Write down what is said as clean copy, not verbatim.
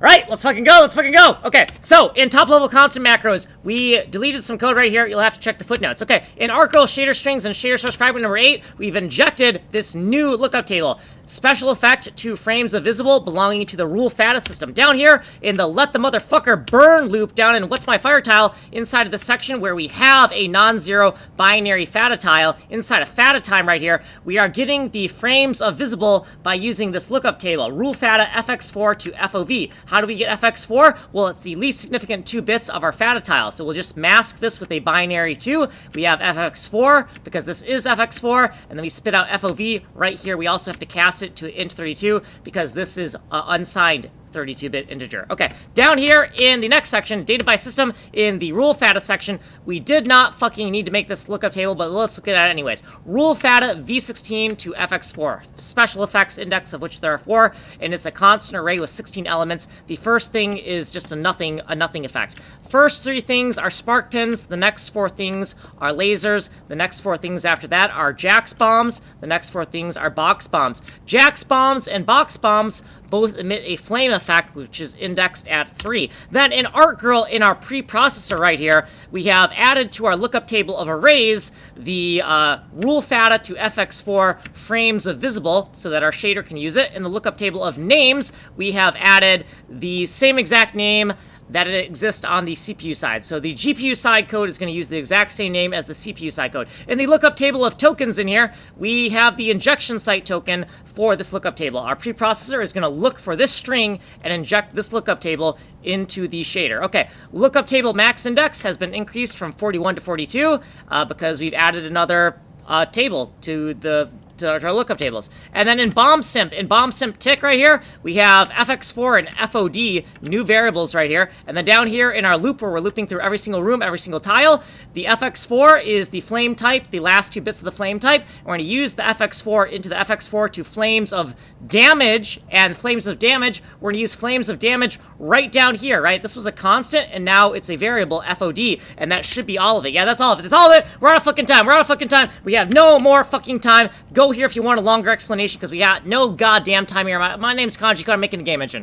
Alright, let's fucking go, let's fucking go! Okay, so, in top-level constant macros, we deleted some code right here. You'll have to check the footnotes. Okay, in artgirl shader strings and shader source fragment number 8, we've injected this new lookup table. Special effect to frames of visible belonging to the rule Fada system. Down here, in the let the motherfucker burn loop down in what's my fire tile, inside of the section where we have a non-zero binary Fada tile, inside of Fada time right here, we are getting the frames of visible by using this lookup table. Rule Fada fx4 to FOV. How do we get FX4? Well, it's the least significant 2 bits of our Fada tile. So we'll just mask this with a binary 2. We have FX4 because this is FX4, and then we spit out FOV right here. We also have to cast it to int32 because this is unsigned 32-bit integer. Okay, down here in the next section, data by system, in the rule Fada section, we did not fucking need to make this lookup table, but let's look at it anyways. Rule Fada v16 to fx4. Special effects index, of which there are 4, and it's a constant array with 16 elements. The first thing is just a nothing effect. First 3 things are spark pins, the next 4 things are lasers, the next 4 things after that are Jax bombs, the next 4 things are box bombs. Jax bombs and box bombs both emit a flame effect, which is indexed at 3. Then in ArtGirl, in our preprocessor right here, we have added to our lookup table of arrays the rule Fada to fx4 frames of visible so that our shader can use it. In the lookup table of names, we have added the same exact name that it exists on the CPU side. So the GPU side code is going to use the exact same name as the CPU side code. In the lookup table of tokens in here, we have the injection site token for this lookup table. Our preprocessor is going to look for this string and inject this lookup table into the shader. Okay, lookup table max index has been increased from 41 to 42 because we've added another table to our lookup tables. And then in BombSimp tick right here, we have fx4 and FOD, new variables right here. And then down here in our loop where we're looping through every single room, every single tile, the fx4 is the flame type, the last 2 bits of the flame type. We're going to use the fx4 into the fx4 to flames of damage, and flames of damage, we're going to use flames of damage right down here, right? This was a constant, and now it's a variable, FOD, and that should be all of it. Yeah, that's all of it. That's all of it. We're out of fucking time. We're out of fucking time. We have no more fucking time. Go here if you want a longer explanation, because we got no goddamn time here. My name's Kanji, I'm making a game engine.